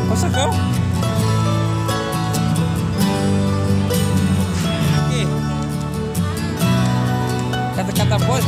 Masa kau? Oke. Kata-kata bos.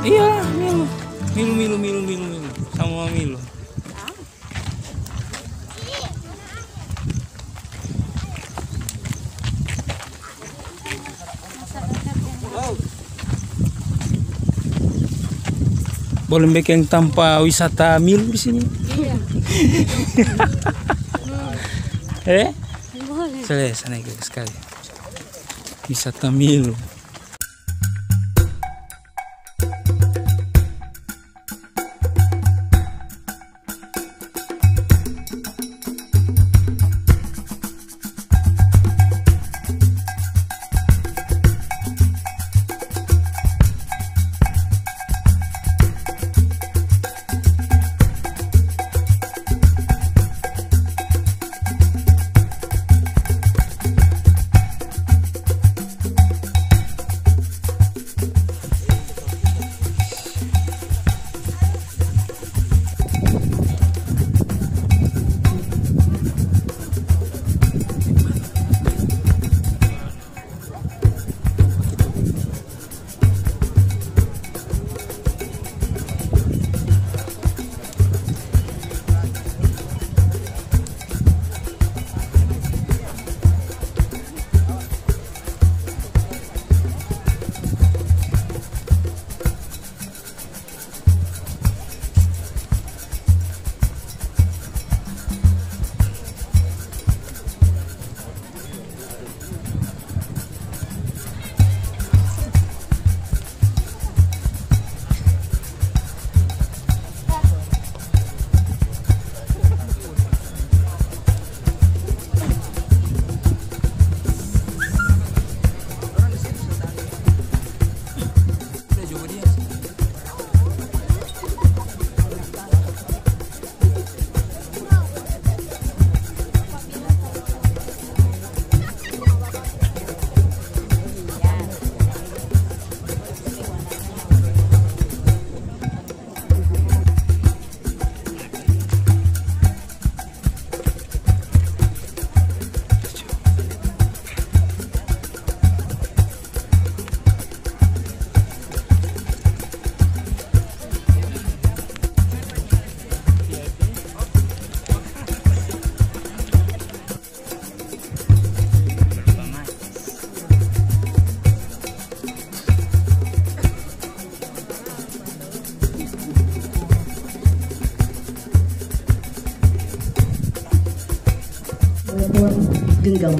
Iya, Milu sama Milu. Boleh bikin tanpa wisata Milu di sini? Iya. Boleh. Sana sekali. Wisata Milu. Genggam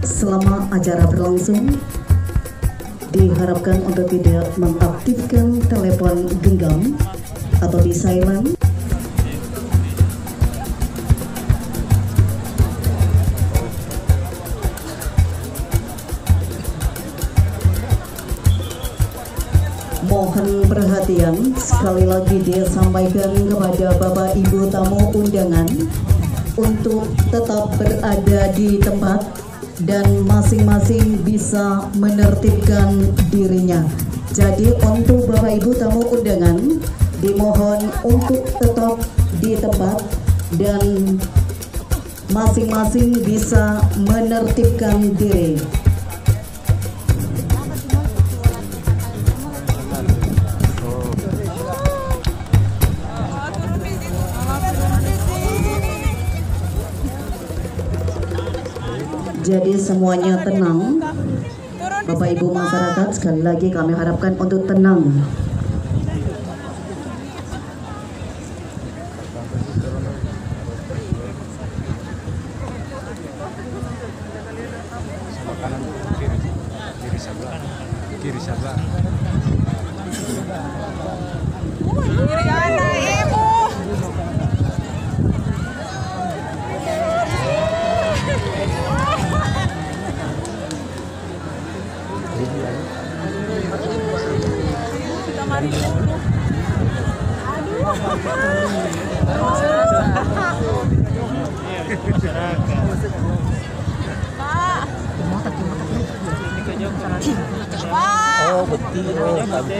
selama acara berlangsung diharapkan untuk tidak mengaktifkan telepon genggam atau di silent. Mohon perhatian, sekali lagi disampaikan kepada Bapak Ibu tamu undangan untuk tetap berada di tempat dan masing-masing bisa menertibkan dirinya. Jadi untuk Bapak Ibu tamu undangan dimohon untuk tetap di tempat dan masing-masing bisa menertibkan diri. Jadi semuanya tenang. Bapak Ibu masyarakat, sekali lagi kami harapkan untuk tenang. Kiri sebelah. Oh, betul. Oh,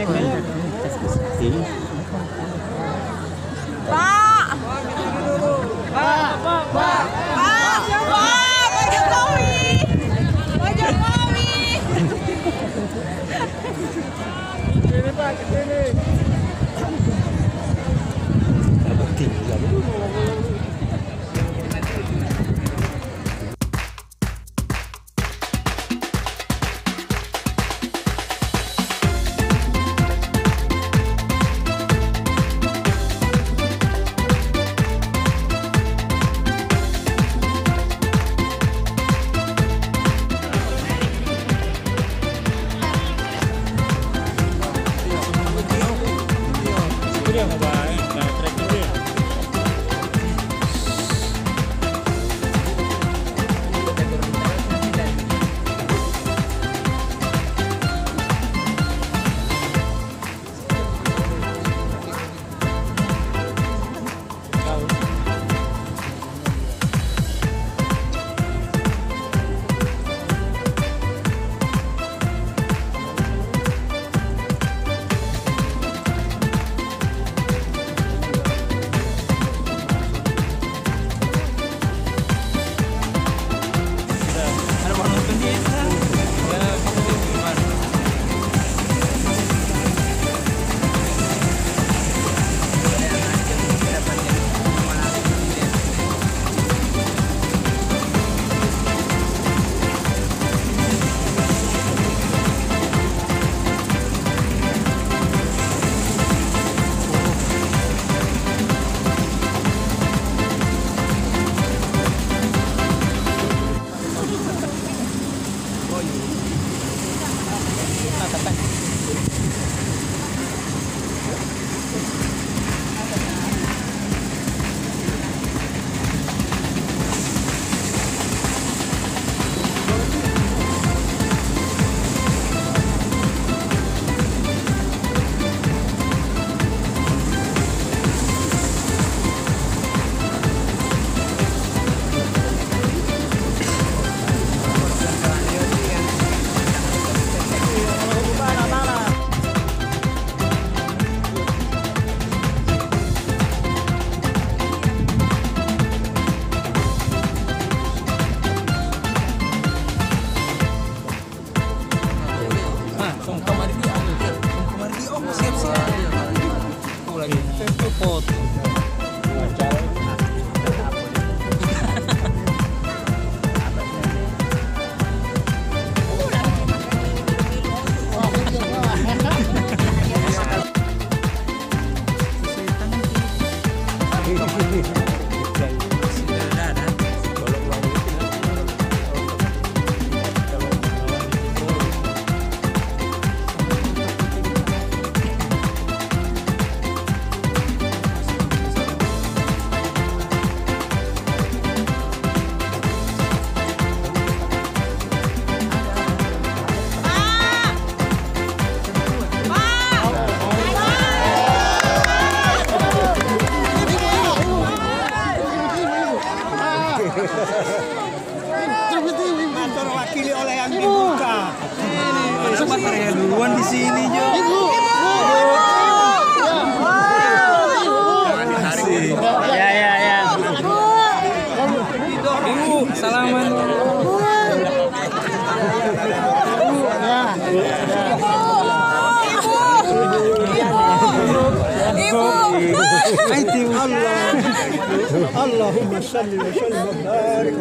Allahumma shalli wa sallim wa barik.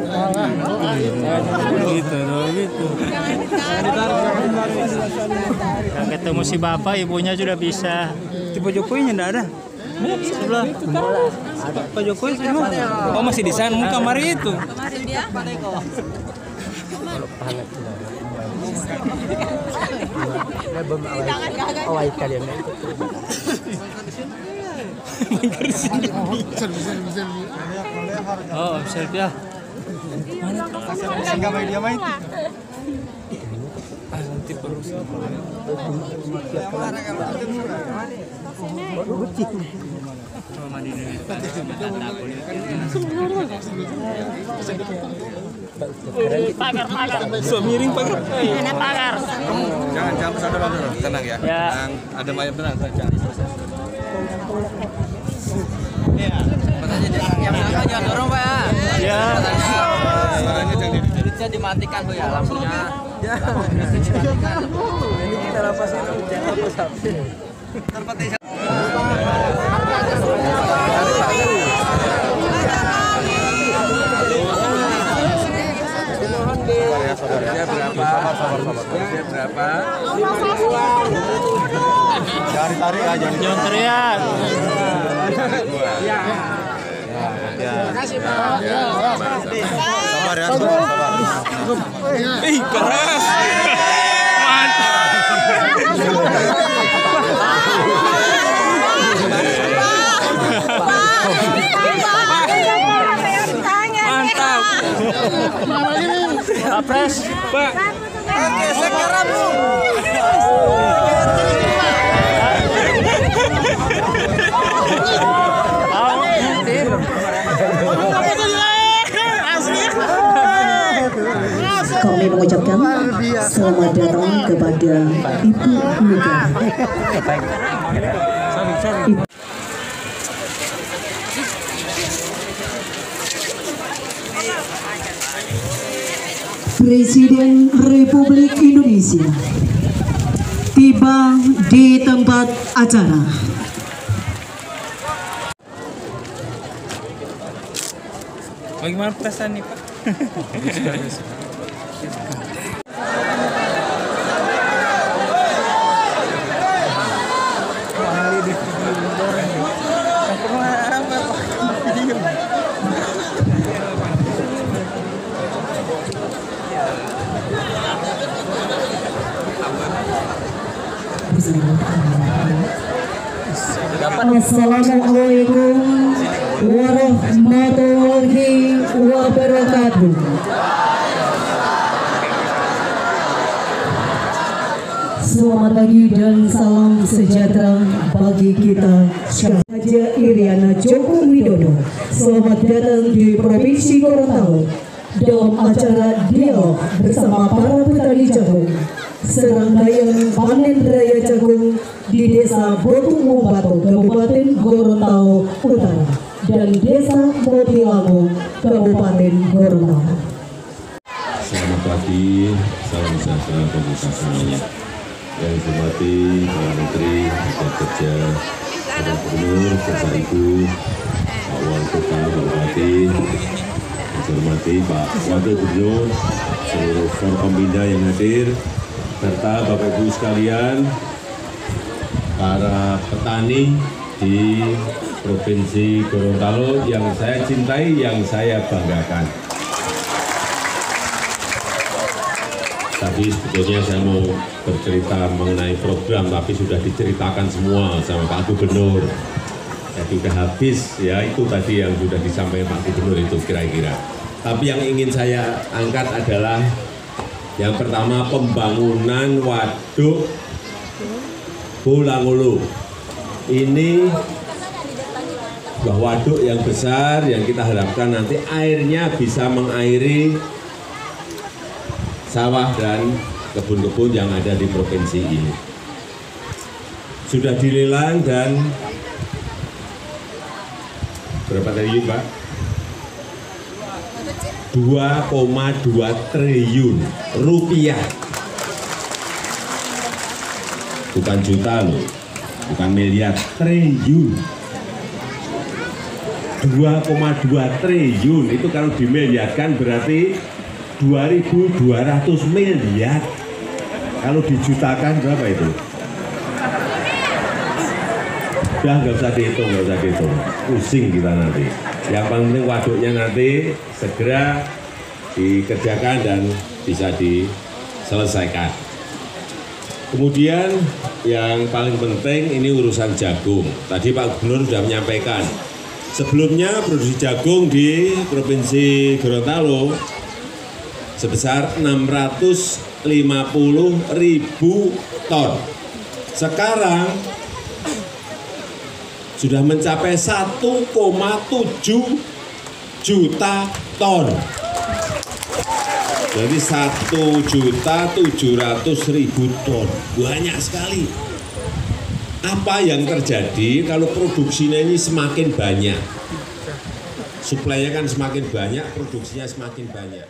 Gitu. Yang ketemu si bapak, ibunya sudah bisa. Tipe Jokowi enggak ada. Sebelah. Pak Jokowi di mana? Oh, masih di sana kamar itu. Kemarin dia. Oh, selfie ya. Sehingga media main. Nanti perus. Pagar. So miring pagar. Pagar. Jangan pesada Bang, tenang ya. Yang ada mayat tenang saja. Yang sama jangan dorong Pak ya. Ya. Suaranya jangan Bisa dimatikan tuh ya lampunya. Ya. Ini kita lepas itu jangan lepas HP. Saudaranya berapa? Berapa? Jangan ditarik ya, Jangan teriak. Sabar ya, sabar. Keras. Mantap. Capres. Pak. Oke, sekarang Bu. Kami mengucapkan selamat datang kepada Ibu Mega. Presiden Republik Indonesia tiba di tempat acara. Bagaimana perasaan nih, Pak? Assalamualaikum warahmatullahi wabarakatuh. Selamat pagi dan salam sejahtera bagi kita sekalian. Raja Iriana Joko Widodo, selamat datang di Provinsi Gorontalo dalam acara dialog bersama para petani jagung. Serangkaian panen raya jagung di Desa Botung Mumbatu, Kabupaten Gorontalo Utara dan Desa Motilango, Kabupaten Gorontalo. Selamat pagi, salam sejahtera bagi kita semuanya. Yang dihormati Para Menteri, Kerja, Para Gubernur, Bapak Ibu, Pak Wali Kota, Pak Bupati, yang dihormati Pak Wakil Gubernur, seluruh Forkompinda yang hadir, serta Bapak Ibu sekalian, para petani di Provinsi Gorontalo yang saya cintai, yang saya banggakan. Tadi sebetulnya saya mau bercerita mengenai program, tapi sudah diceritakan semua sama Pak Gubernur. Jadi sudah habis ya, itu tadi yang sudah disampaikan Pak Gubernur itu kira-kira. Tapi yang ingin saya angkat adalah yang pertama, pembangunan waduk Bulangulu. Ini sebuah waduk yang besar yang kita harapkan nanti airnya bisa mengairi sawah dan kebun-kebun yang ada di provinsi ini. Sudah dilelang dan berapa triliun, Pak? 2,2 triliun rupiah. Bukan juta loh, bukan miliar, triliun. 2,2 triliun. Itu kalau dimiliarkan berarti 2.200 miliar. Kalau dijutakan berapa itu? Udah nggak usah dihitung, pusing kita nanti. Yang paling penting waduknya nanti segera dikerjakan dan bisa diselesaikan. Kemudian yang paling penting ini urusan jagung. Tadi Pak Gubernur sudah menyampaikan. Sebelumnya produksi jagung di Provinsi Gorontalo sebesar 650.000 ton. Sekarang sudah mencapai 1,7 juta ton. Jadi 1.700.000 ton. Banyak sekali. Apa yang terjadi kalau produksinya ini semakin banyak? Suplainya kan semakin banyak, produksinya semakin banyak.